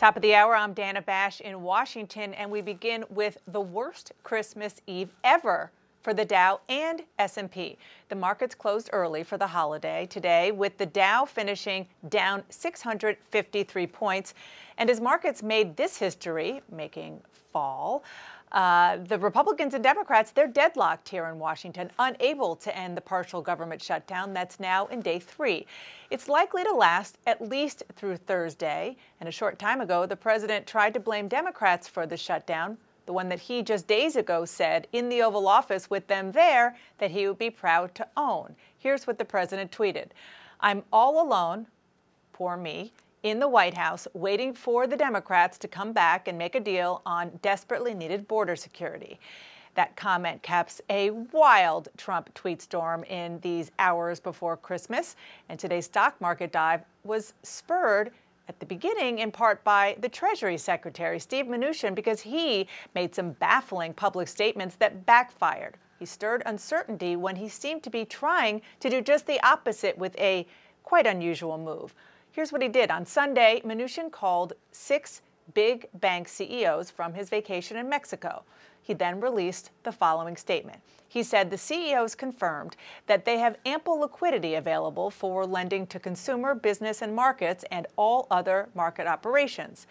Top of the hour, I'm Dana Bash in Washington, and we begin with the worst Christmas Eve ever for the Dow and S&P. The markets closed early for the holiday today, with the Dow finishing down 653 points. And as markets made this history, making fall, the Republicans and Democrats, they're deadlocked here in Washington, unable to end the partial government shutdown that's now in day 3. It's likely to last at least through Thursday. And a short time ago, the president tried to blame Democrats for the shutdown, the one that he just days ago said in the Oval Office with them there that he would be proud to own. Here's what the president tweeted. "I'm all alone, poor me, in the White House waiting for the Democrats to come back and make a deal on desperately needed border security." That comment caps a wild Trump tweet storm in these hours before Christmas. And today's stock market dive was spurred at the beginning in part by the Treasury Secretary, Steve Mnuchin, because he made some baffling public statements that backfired. He stirred uncertainty when he seemed to be trying to do just the opposite with a quite unusual move. Here's what he did. On Sunday, Mnuchin called 6 big bank CEOs from his vacation in Mexico. He then released the following statement. He said the CEOs confirmed that they have ample liquidity available for lending to consumer, business, and markets and all other market operations.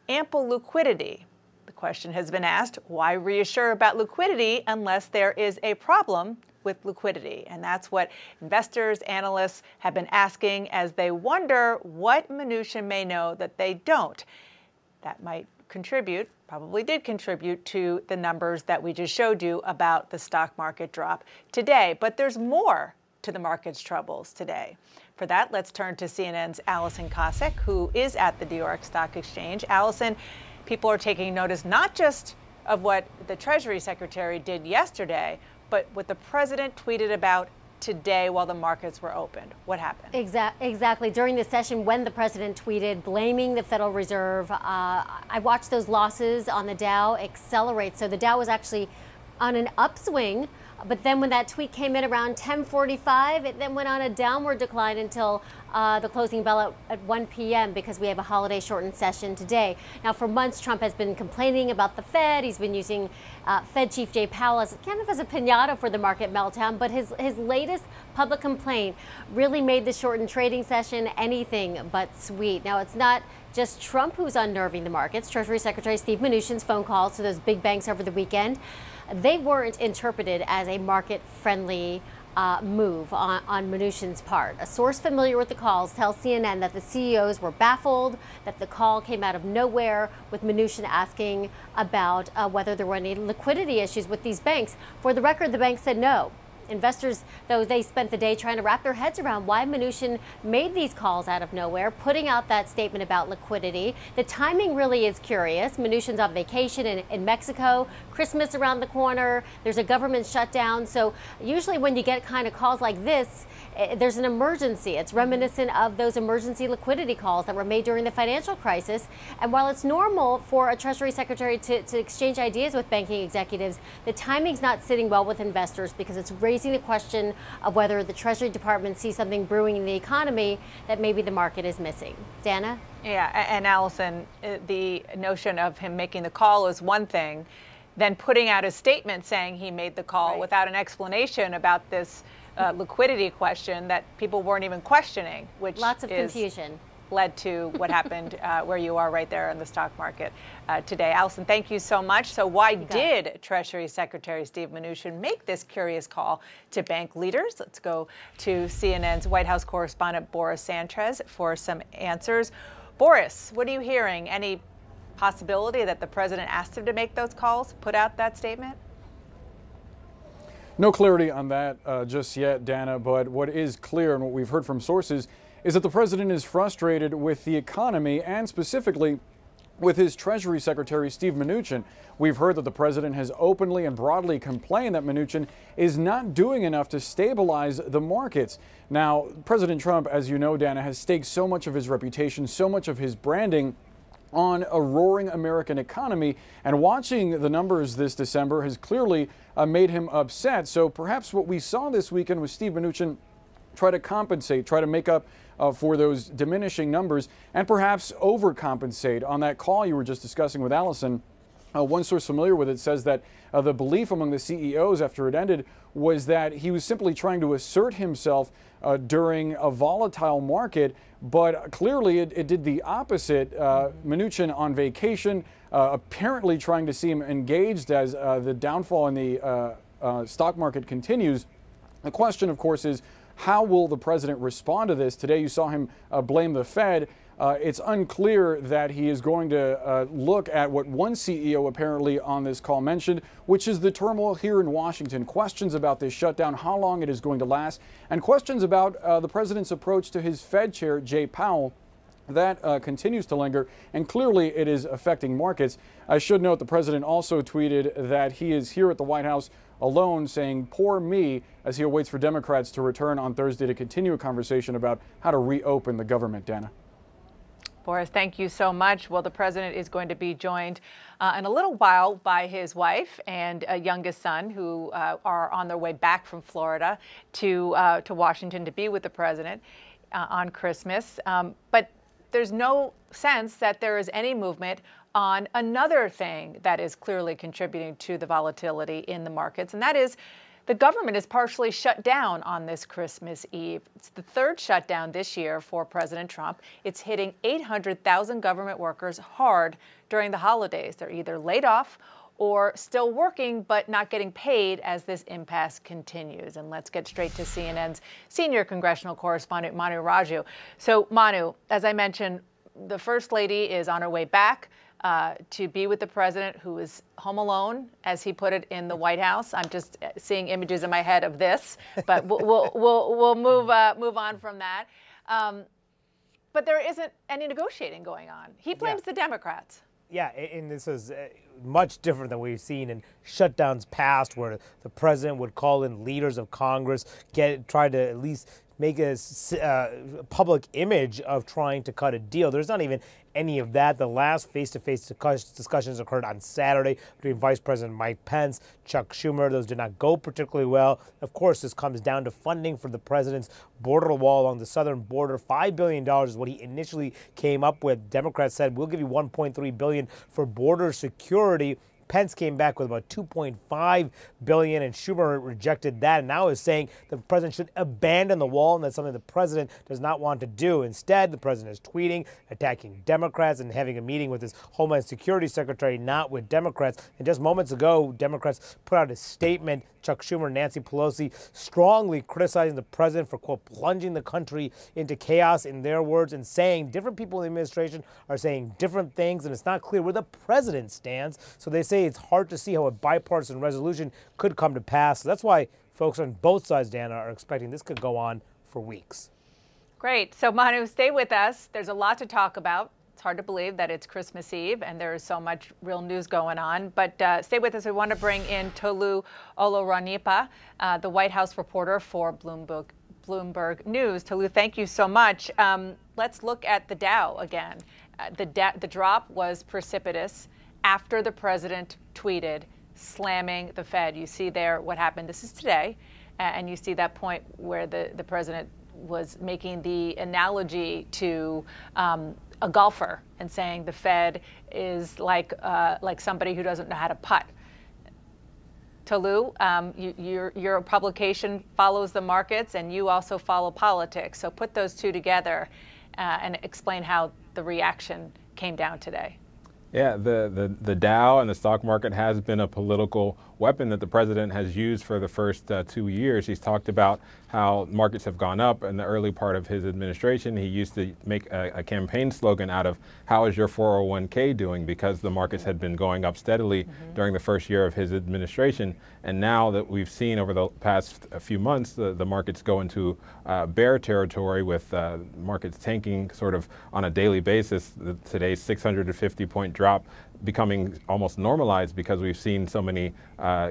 Ample liquidity. The question has been asked, why reassure about liquidity unless there is a problem with liquidity? And that's what investors, analysts have been asking as they wonder what Mnuchin may know that they don't. That might contribute, probably did contribute to the numbers that we just showed you about the stock market drop today. But there's more to the market's troubles today. For that, let's turn to CNN's Allison Kosik, who is at the New York Stock Exchange. Allison, people are taking notice not just of what the Treasury Secretary did yesterday, but what the president tweeted about today while the markets were open. What happened? Exactly. During the session when the president tweeted blaming the Federal Reserve, I watched those losses on the Dow accelerate. So the Dow was actually on an upswing. But then when that tweet came in around 10:45, it then went on a downward decline until the closing bell at 1 p.m. because we have a holiday shortened session today. Now, for months, Trump has been complaining about the Fed. He's been using Fed Chief Jay Powell as kind of as a piñata for the market meltdown. But his latest public complaint really made the shortened trading session anything but sweet. Now, it's not just Trump who's unnerving the markets. Treasury Secretary Steve Mnuchin's phone calls to those big banks over the weekend, they weren't interpreted as a market-friendly move on Mnuchin's part. A source familiar with the calls tells CNN that the CEOs were baffled, that the call came out of nowhere, with Mnuchin asking about whether there were any liquidity issues with these banks. For the record, the bank said no. Investors, though, they spent the day trying to wrap their heads around why Mnuchin made these calls out of nowhere, putting out that statement about liquidity. The timing really is curious. Mnuchin's on vacation in Mexico, Christmas around the corner, there's a government shutdown. So usually when you get kind of calls like this, there's an emergency. It's reminiscent of those emergency liquidity calls that were made during the financial crisis. And while it's normal for a Treasury Secretary to exchange ideas with banking executives, the timing's not sitting well with investors because it's raising the question of whether the Treasury Department sees something brewing in the economy that maybe the market is missing. Dana? Yeah, and Allison, the notion of him making the call is one thing, then putting out a statement saying he made the call without an explanation about this liquidity question that people weren't even questioning, which lots of confusion led to what happened where you are right there in the stock market today. Allison, thank you so much. So why did Treasury Secretary Steve Mnuchin make this curious call to bank leaders? Let's go to CNN's White House correspondent Boris Sanchez for some answers. Boris, what are you hearing? Any possibility that the president asked him to make those calls, put out that statement? No clarity on that just yet, Dana, but what is clear and what we've heard from sources is that the president is frustrated with the economy and specifically with his Treasury Secretary, Steve Mnuchin. We've heard that the president has openly and broadly complained that Mnuchin is not doing enough to stabilize the markets. Now, President Trump, as you know, Dana, has staked so much of his reputation, so much of his branding on a roaring American economy, and watching the numbers this December has clearly made him upset. So perhaps what we saw this weekend was Steve Mnuchin try to compensate, try to make up for those diminishing numbers and perhaps overcompensate. On that call you were just discussing with Allison, one source familiar with it says that the belief among the CEOs after it ended was that he was simply trying to assert himself during a volatile market, but clearly it did the opposite. Mnuchin on vacation, apparently trying to seem engaged as the downfall in the stock market continues. The question, of course, is how will the president respond to this? Today you saw him blame the Fed. It's unclear that he is going to look at what one CEO apparently on this call mentioned, which is the turmoil here in Washington. Questions about this shutdown, how long it is going to last, and questions about the president's approach to his Fed chair, Jay Powell. That continues to linger, and clearly it is affecting markets. I should note the president also tweeted that he is here at the White House alone, saying, "Poor me," as he awaits for Democrats to return on Thursday to continue a conversation about how to reopen the government. Dana. Boris, thank you so much. Well, the president is going to be joined in a little while by his wife and youngest son, who are on their way back from Florida to Washington to be with the president on Christmas. But there's no sense that there is any movement on another thing that is clearly contributing to the volatility in the markets, and that is the government is partially shut down on this Christmas Eve. It's the third shutdown this year for President Trump. It's hitting 800,000 government workers hard during the holidays. They're either laid off or still working but not getting paid as this impasse continues. And let's get straight to CNN's senior congressional correspondent, Manu Raju. So, Manu, as I mentioned, the First Lady is on her way back to be with the president, who is home alone, as he put it, in the White House. I'm just seeing images in my head of this, but we'll move on from that. But there isn't any negotiating going on. He blames the Democrats. Yeah, and this is much different than we've seen in shutdowns past, where the president would call in leaders of Congress, try to at least make a public image of trying to cut a deal. There's not even any of that. The last face-to-face discussions occurred on Saturday between Vice President Mike Pence, Chuck Schumer. Those did not go particularly well. Of course, this comes down to funding for the president's border wall along the southern border. $5 billion is what he initially came up with. Democrats said, we'll give you $1.3 billion for border security. Pence came back with about $2.5 billion, and Schumer rejected that, and now is saying the president should abandon the wall, and that's something the president does not want to do. Instead, the president is tweeting, attacking Democrats, and having a meeting with his Homeland Security Secretary, not with Democrats. And just moments ago, Democrats put out a statement, Chuck Schumer and Nancy Pelosi, strongly criticizing the president for, quote, plunging the country into chaos, in their words, and saying different people in the administration are saying different things, and it's not clear where the president stands. So they say it's hard to see how a bipartisan resolution could come to pass. So that's why folks on both sides, Dana, are expecting this could go on for weeks. Great. So, Manu, stay with us. There's a lot to talk about. It's hard to believe that it's Christmas Eve and there is so much real news going on. But stay with us. We want to bring in Tolu Olorunnipa, the White House reporter for Bloomberg News. Tolu, thank you so much. Let's look at the Dow again. The drop was precipitous after the president tweeted slamming the Fed. You see there what happened. This is today. And you see that point where the president was making the analogy to a golfer and saying the Fed is like somebody who doesn't know how to putt. Tolu, your publication follows the markets and you also follow politics. So put those two together and explain how the reaction came down today. Yeah, the Dow and the stock market has been a political weapon that the president has used for the first 2 years. He's talked about how markets have gone up in the early part of his administration. He used to make a campaign slogan out of, how is your 401k doing? Because the markets had been going up steadily during the first year of his administration. And now that we've seen over the past few months, the markets go into bear territory, with markets tanking sort of on a daily basis. Today's 650-point drop becoming almost normalized because we've seen so many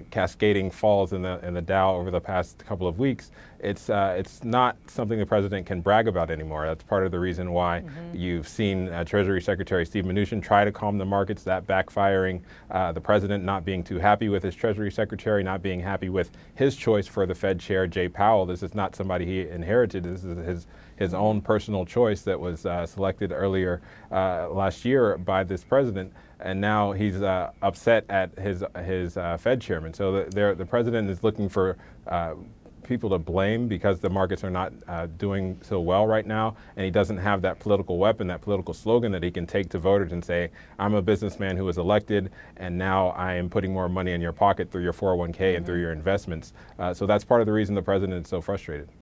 cascading falls in the Dow over the past couple of weeks. It's not something the president can brag about anymore. That's part of the reason why you've seen Treasury Secretary Steve Mnuchin try to calm the markets, that backfiring. The president not being too happy with his Treasury Secretary, not being happy with his choice for the Fed chair, Jay Powell. This is not somebody he inherited. This is his own personal choice that was selected earlier last year by this president. And now he's upset at his Fed chairman. So the president is looking for people to blame because the markets are not doing so well right now, and he doesn't have that political weapon, that political slogan that he can take to voters and say, I'm a businessman who was elected, and now I am putting more money in your pocket through your 401k and through your investments. So that's part of the reason the president is so frustrated.